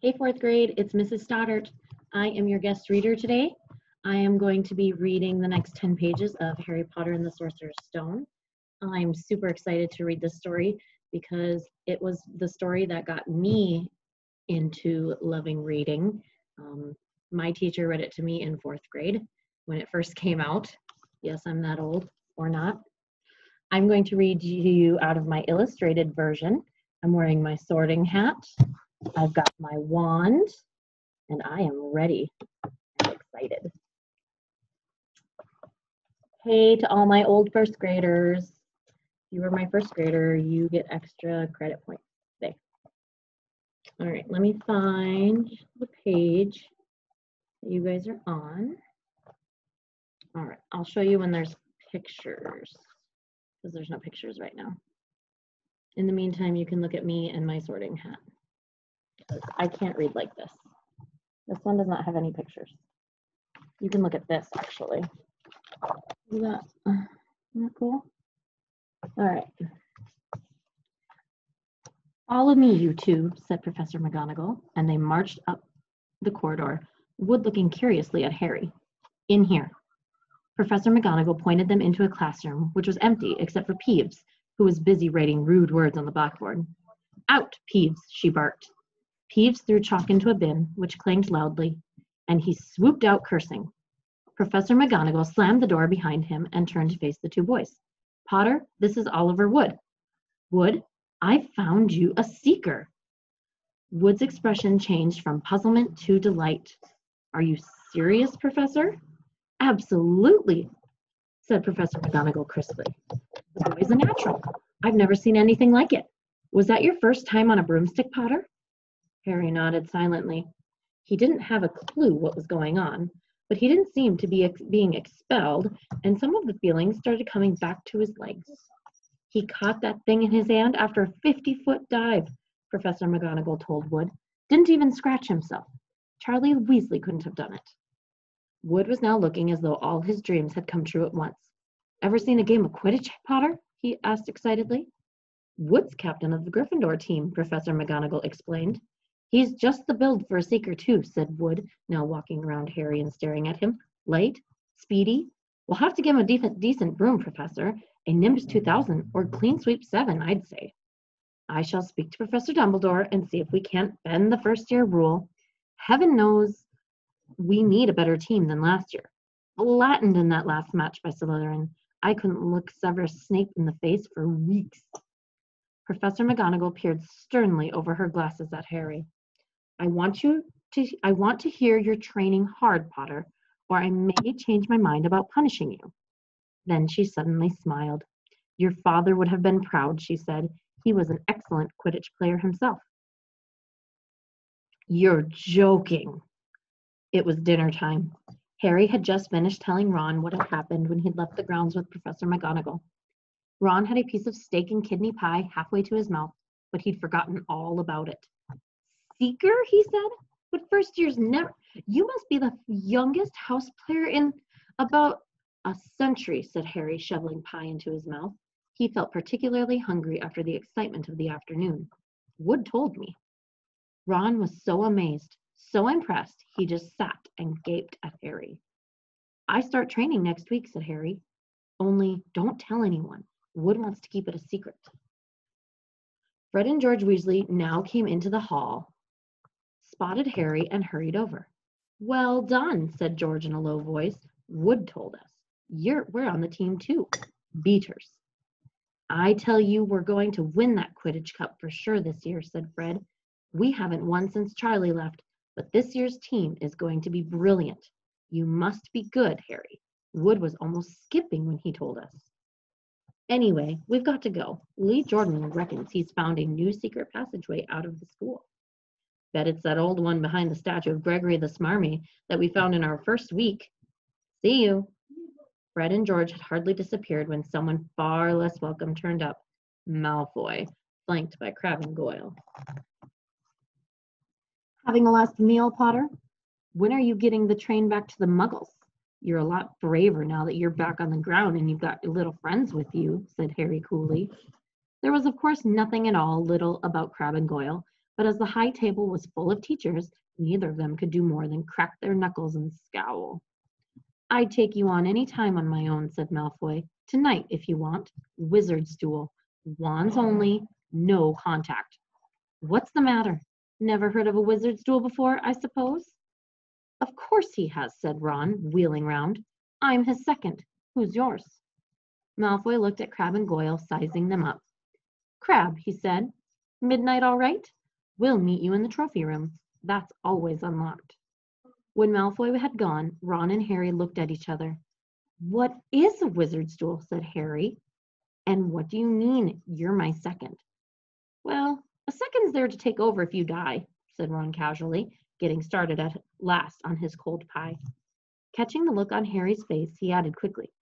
Hey, fourth grade, it's Mrs. Stoddard. I am your guest reader today. I am going to be reading the next 10 pages of Harry Potter and the Sorcerer's Stone. I'm super excited to read this story because it was the story that got me into loving reading. My teacher read it to me in fourth grade when it first came out. Yes, I'm that old, or not. I'm going to read to you out of my illustrated version. I'm wearing my sorting hat. I've got my wand, and I am ready and excited. Hey to all my old first graders. If you were my first grader, you get extra credit points today. All right, let me find the page that you guys are on. All right, I'll show you when there's pictures, because there's no pictures right now. In the meantime, you can look at me and my sorting hat. I can't read like this. This one does not have any pictures. You can look at this, actually. Isn't that cool? All right. Follow me, you two, said Professor McGonagall, and they marched up the corridor, Wood looking curiously at Harry. In here. Professor McGonagall pointed them into a classroom, which was empty except for Peeves, who was busy writing rude words on the blackboard. Out, Peeves, she barked. Peeves threw chalk into a bin, which clanged loudly, and he swooped out cursing. Professor McGonagall slammed the door behind him and turned to face the two boys. Potter, this is Oliver Wood. Wood, I found you a seeker. Wood's expression changed from puzzlement to delight. Are you serious, Professor? Absolutely, said Professor McGonagall crisply. The boy's a natural. I've never seen anything like it. Was that your first time on a broomstick, Potter? Harry nodded silently. He didn't have a clue what was going on, but he didn't seem to be being expelled, and some of the feelings started coming back to his legs. He caught that thing in his hand after a 50-foot dive, Professor McGonagall told Wood. Didn't even scratch himself. Charlie Weasley couldn't have done it. Wood was now looking as though all his dreams had come true at once. Ever seen a game of Quidditch, Potter? He asked excitedly. Wood's captain of the Gryffindor team, Professor McGonagall explained. He's just the build for a seeker, too, said Wood, now walking around Harry and staring at him. Light? Speedy? We'll have to give him a decent broom, Professor. A Nimbus 2000 or Clean Sweep 7, I'd say. I shall speak to Professor Dumbledore and see if we can't bend the first-year rule. Heaven knows we need a better team than last year. Flattened in that last match by Slytherin. I couldn't look Severus Snape in the face for weeks. Professor McGonagall peered sternly over her glasses at Harry. I want to hear you're training hard, Potter, or I may change my mind about punishing you. Then she suddenly smiled. Your father would have been proud, she said. He was an excellent Quidditch player himself. You're joking. It was dinner time. Harry had just finished telling Ron what had happened when he'd left the grounds with Professor McGonagall. Ron had a piece of steak and kidney pie halfway to his mouth, but he'd forgotten all about it. Seeker, he said, but first years never. You must be the youngest house player in about a century, said Harry, shoveling pie into his mouth. He felt particularly hungry after the excitement of the afternoon. Wood told me. Ron was so amazed, so impressed, he just sat and gaped at Harry. I start training next week, said Harry. Only don't tell anyone. Wood wants to keep it a secret. Fred and George Weasley now came into the hall, spotted Harry, and hurried over. Well done, said George in a low voice. Wood told us. We're on the team too. Beaters. I tell you, we're going to win that Quidditch Cup for sure this year, said Fred. We haven't won since Charlie left, but this year's team is going to be brilliant. You must be good, Harry. Wood was almost skipping when he told us. Anyway, we've got to go. Lee Jordan reckons he's found a new secret passageway out of the school. Bet it's that old one behind the statue of Gregory the Smarmy that we found in our first week. See you. Fred and George had hardly disappeared when someone far less welcome turned up. Malfoy, flanked by Crabbe and Goyle. Having a last meal, Potter? When are you getting the train back to the Muggles? You're a lot braver now that you're back on the ground and you've got your little friends with you, said Harry coolly. There was, of course, nothing at all little about Crabbe and Goyle, But as the high table was full of teachers, neither of them could do more than crack their knuckles and scowl. "I'd take you on any time on my own," said Malfoy. "Tonight, if you want. Wizard's duel. Wands only, no contact." "What's the matter? Never heard of a wizard's duel before, I suppose?" "Of course he has," said Ron, wheeling round. "I'm his second. Who's yours?" Malfoy looked at Crabbe and Goyle, sizing them up. "Crabbe," he said, "midnight all right? We'll meet you in the trophy room. That's always unlocked." When Malfoy had gone, Ron and Harry looked at each other. "What is a wizard's duel?" said Harry. "And what do you mean, you're my second?" "Well, a second's there to take over if you die," said Ron casually, getting started at last on his cold pie. Catching the look on Harry's face, he added quickly,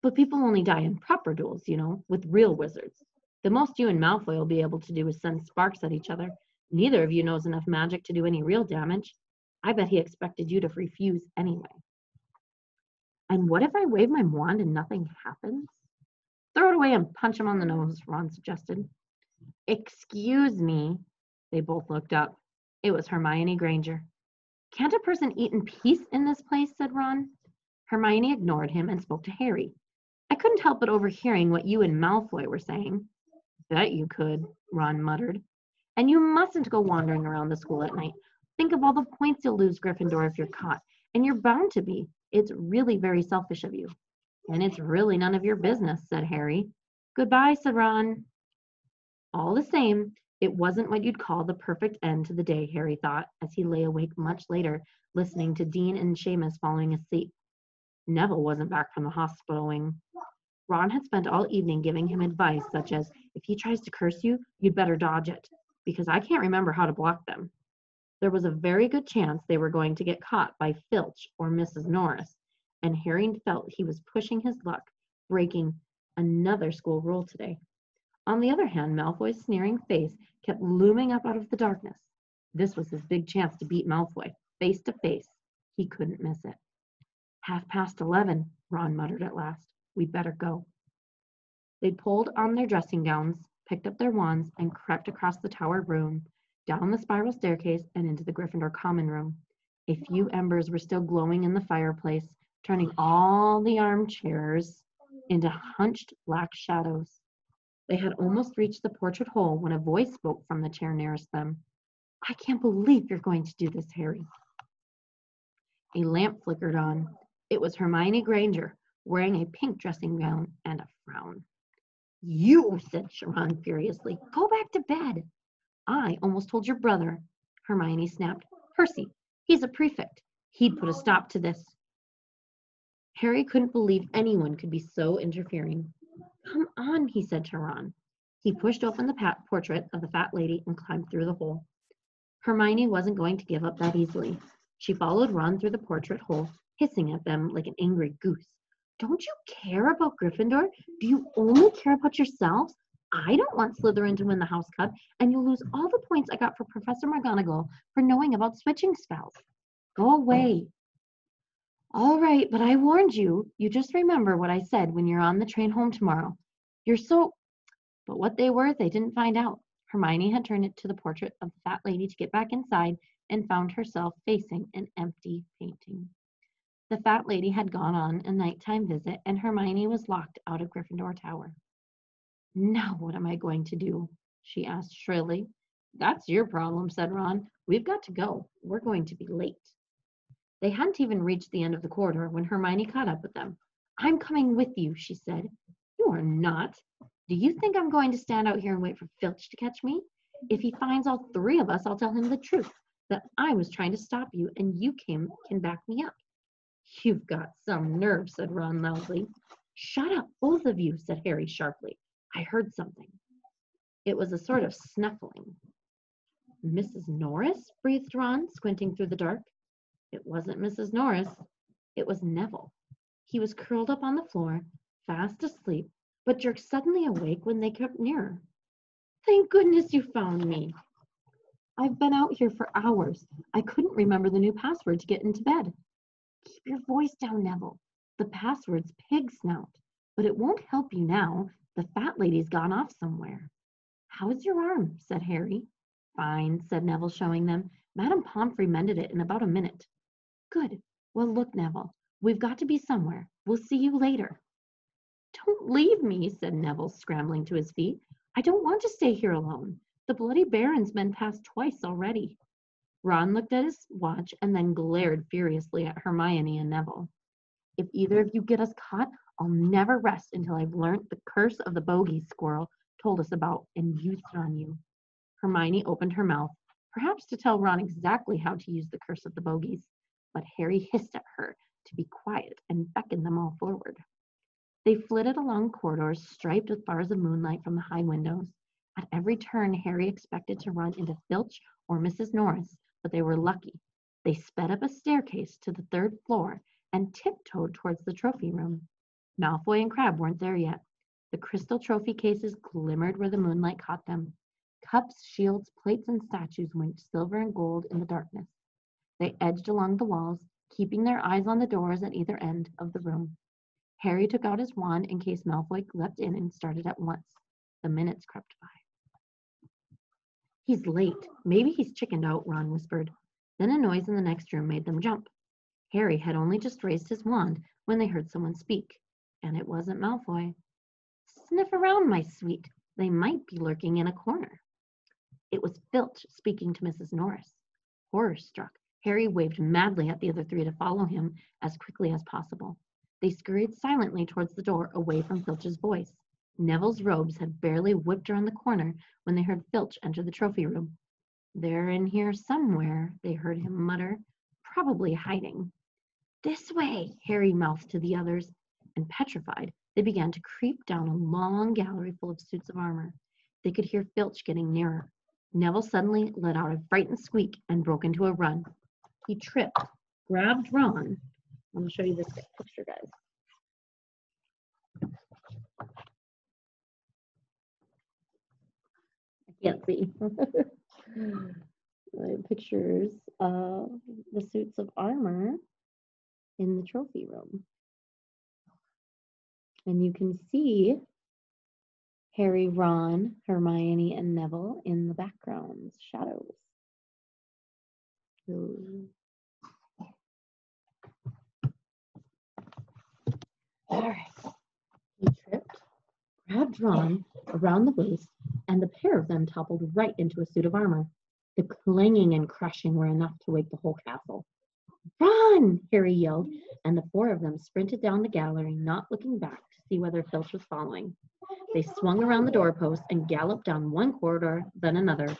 "But people only die in proper duels, you know, with real wizards. The most you and Malfoy will be able to do is send sparks at each other. Neither of you knows enough magic to do any real damage. I bet he expected you to refuse anyway." "And what if I wave my wand and nothing happens?" "Throw it away and punch him on the nose," Ron suggested. "Excuse me." They both looked up. It was Hermione Granger. "Can't a person eat in peace in this place?" said Ron. Hermione ignored him and spoke to Harry. "I couldn't help but overhearing what you and Malfoy were saying." "Bet you could," Ron muttered. "And you mustn't go wandering around the school at night. Think of all the points you'll lose, Gryffindor, if you're caught. And you're bound to be. It's really very selfish of you." "And it's really none of your business," said Harry. "Goodbye," said Ron. All the same, it wasn't what you'd call the perfect end to the day, Harry thought, as he lay awake much later, listening to Dean and Seamus falling asleep. Neville wasn't back from the hospital wing. Ron had spent all evening giving him advice such as, "If he tries to curse you, you'd better dodge it, because I can't remember how to block them." There was a very good chance they were going to get caught by Filch or Mrs. Norris, and Harry felt he was pushing his luck, breaking another school rule today. On the other hand, Malfoy's sneering face kept looming up out of the darkness. This was his big chance to beat Malfoy, face to face. He couldn't miss it. 11:30, Ron muttered at last. "We'd better go." They pulled on their dressing gowns, picked up their wands, and crept across the tower room, down the spiral staircase, and into the Gryffindor common room. A few embers were still glowing in the fireplace, turning all the armchairs into hunched black shadows. They had almost reached the portrait hole when a voice spoke from the chair nearest them. "I can't believe you're going to do this, Harry." A lamp flickered on. It was Hermione Granger, wearing a pink dressing gown and a frown. "You," said Ron furiously, "go back to bed." "I almost told your brother," Hermione snapped. "Percy, he's a prefect. He'd put a stop to this." Harry couldn't believe anyone could be so interfering. "Come on," he said to Ron. He pushed open the portrait of the fat lady and climbed through the hole. Hermione wasn't going to give up that easily. She followed Ron through the portrait hole, hissing at them like an angry goose. "Don't you care about Gryffindor? Do you only care about yourselves? I don't want Slytherin to win the House Cup, and you'll lose all the points I got for Professor McGonagall for knowing about switching spells. Go away." "All right, but I warned you. You just remember what I said when you're on the train home tomorrow. You're so—" But what they were, they didn't find out. Hermione had turned it to the portrait of the fat lady to get back inside and found herself facing an empty painting. The fat lady had gone on a nighttime visit, and Hermione was locked out of Gryffindor Tower. "Now what am I going to do?" she asked shrilly. "That's your problem," said Ron. "We've got to go. We're going to be late." They hadn't even reached the end of the corridor when Hermione caught up with them. "I'm coming with you," she said. "You are not. Do you think I'm going to stand out here and wait for Filch to catch me? If he finds all three of us, I'll tell him the truth, that I was trying to stop you and you can back me up." "You've got some nerve," said Ron loudly. "Shut up, both of you," said Harry sharply. "I heard something." It was a sort of snuffling. "Mrs. Norris?" breathed Ron, squinting through the dark. It wasn't Mrs. Norris. It was Neville. He was curled up on the floor, fast asleep, but jerked suddenly awake when they crept nearer. "Thank goodness you found me. I've been out here for hours. I couldn't remember the new password to get into bed." "Keep your voice down, Neville. The password's pig snout, but it won't help you now. The fat lady's gone off somewhere." "How's your arm?" said Harry. Fine, said Neville, showing them. Madame Pomfrey mended it in about a minute. Good. Well, look, Neville, we've got to be somewhere. We'll see you later. Don't leave me, said Neville, scrambling to his feet. I don't want to stay here alone. The Bloody Baron's been past twice already. Ron looked at his watch and then glared furiously at Hermione and Neville. If either of you get us caught, I'll never rest until I've learnt the curse of the bogey squirrel told us about and used it on you. Hermione opened her mouth, perhaps to tell Ron exactly how to use the curse of the bogies, but Harry hissed at her to be quiet and beckoned them all forward. They flitted along corridors striped with bars of moonlight from the high windows. At every turn, Harry expected to run into Filch or Mrs. Norris, but they were lucky. They sped up a staircase to the third floor and tiptoed towards the trophy room. Malfoy and Crabbe weren't there yet. The crystal trophy cases glimmered where the moonlight caught them. Cups, shields, plates, and statues winked silver and gold in the darkness. They edged along the walls, keeping their eyes on the doors at either end of the room. Harry took out his wand in case Malfoy leapt in and started at once. The minutes crept by. He's late. Maybe he's chickened out, Ron whispered. Then a noise in the next room made them jump. Harry had only just raised his wand when they heard someone speak, and it wasn't Malfoy. Sniff around, my sweet. They might be lurking in a corner. It was Filch speaking to Mrs. Norris. Horror-struck, Harry waved madly at the other three to follow him as quickly as possible. They scurried silently towards the door, away from Filch's voice. Neville's robes had barely whipped around the corner when they heard Filch enter the trophy room. They're in here somewhere, they heard him mutter, probably hiding. This way, Harry mouthed to the others, and petrified, they began to creep down a long gallery full of suits of armor. They could hear Filch getting nearer. Neville suddenly let out a frightened squeak and broke into a run. He tripped, grabbed Ron. I'm going to show you this picture, guys. I can't see. Pictures of the suits of armor in the trophy room. And you can see Harry, Ron, Hermione, and Neville in the backgrounds, shadows. All right. He tripped, grabbed Ron around the waist, and the pair of them toppled right into a suit of armor. The clanging and crashing were enough to wake the whole castle. Run! Harry yelled, and the four of them sprinted down the gallery, not looking back to see whether Filch was following. They swung around the doorpost and galloped down one corridor, then another.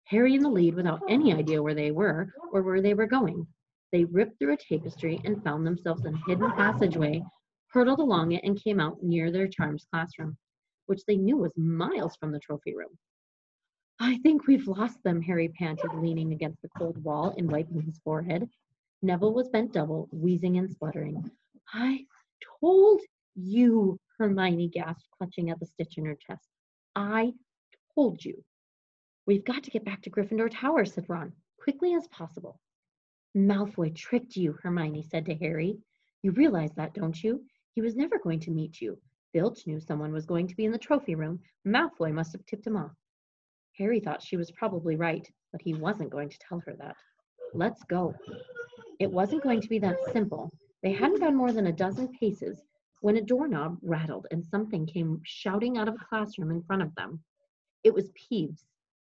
Harry in the lead without any idea where they were or where they were going. They ripped through a tapestry and found themselves in a hidden passageway, hurtled along it, and came out near their charms classroom, which they knew was miles from the trophy room. I think we've lost them, Harry panted, leaning against the cold wall and wiping his forehead. Neville was bent double, wheezing and spluttering. I told you, Hermione gasped, clutching at the stitch in her chest. I told you. We've got to get back to Gryffindor Tower, said Ron, quickly as possible. Malfoy tricked you, Hermione said to Harry. You realize that, don't you? He was never going to meet you. Filch knew someone was going to be in the trophy room. Malfoy must have tipped him off. Harry thought she was probably right, but he wasn't going to tell her that. Let's go. It wasn't going to be that simple. They hadn't gone more than a dozen paces when a doorknob rattled and something came shouting out of a classroom in front of them. It was Peeves.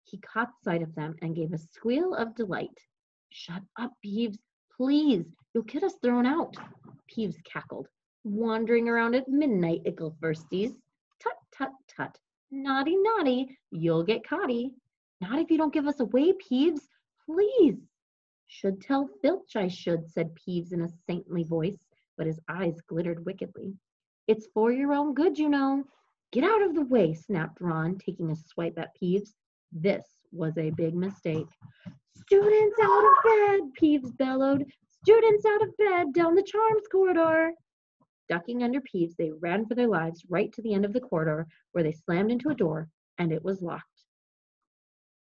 He caught sight of them and gave a squeal of delight. Shut up, Peeves. Please, you'll get us thrown out. Peeves cackled. Wandering around at midnight, icklefirsties. Tut, tut, tut. Naughty, naughty. You'll get caughty. Not if you don't give us away, Peeves. Please. Should tell Filch I should, said Peeves in a saintly voice, but his eyes glittered wickedly. It's for your own good, you know. Get out of the way, snapped Ron, taking a swipe at Peeves. This was a big mistake. Students out of bed, Peeves bellowed. Students out of bed, down the charms corridor. Ducking under Peeves, they ran for their lives right to the end of the corridor, where they slammed into a door, and it was locked.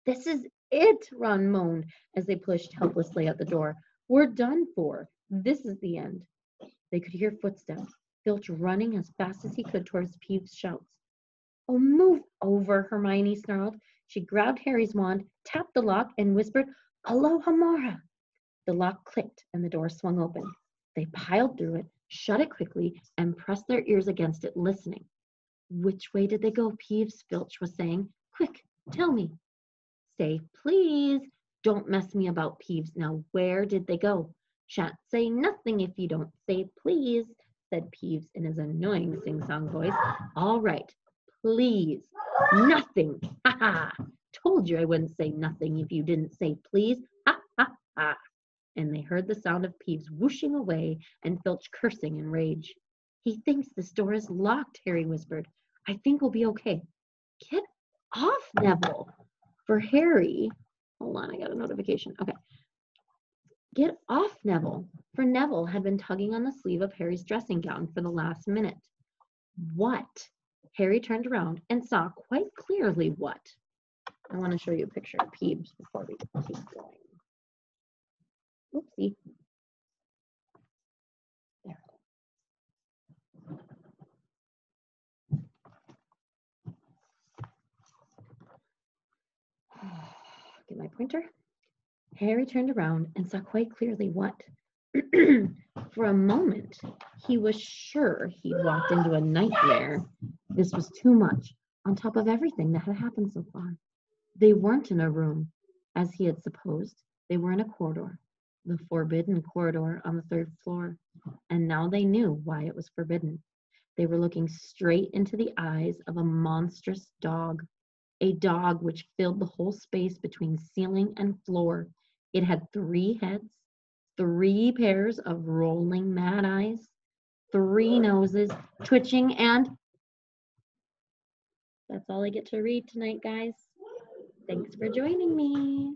This is it, Ron moaned as they pushed helplessly at the door. We're done for. This is the end. They could hear footsteps, Filch running as fast as he could towards Peeves' shouts. Oh, move over, Hermione snarled. She grabbed Harry's wand, tapped the lock, and whispered, "Alohomora." The lock clicked and the door swung open. They piled through it, shut it quickly, and pressed their ears against it, listening. "Which way did they go, Peeves?" Filch was saying. "Quick, tell me." "Say please. Don't mess me about, Peeves. Now, where did they go?" "Shan't say nothing if you don't say please," said Peeves in his annoying sing-song voice. "All right, please. Nothing. Ha ha. Told you I wouldn't say nothing if you didn't say please. Ha ha ha." And they heard the sound of Peeves whooshing away and Filch cursing in rage. "He thinks this door is locked," Harry whispered. "I think we'll be okay." "Get off, Neville." For Harry, hold on, I got a notification. Okay. "Get off, Neville." For Neville had been tugging on the sleeve of Harry's dressing gown for the last minute. What? Harry turned around and saw quite clearly what. I want to show you a picture of Peeves before we keep going. Oopsie. There. Get my pointer. Harry turned around and saw quite clearly what. For a moment, he was sure he'd walked into a nightmare. This was too much, on top of everything that had happened so far. They weren't in a room, as he had supposed. They were in a corridor, the forbidden corridor on the 3rd floor. And now they knew why it was forbidden. They were looking straight into the eyes of a monstrous dog, a dog which filled the whole space between ceiling and floor. It had 3 heads, 3 pairs of rolling mad eyes, 3 noses, twitching, and that's all I get to read tonight, guys. Thanks for joining me.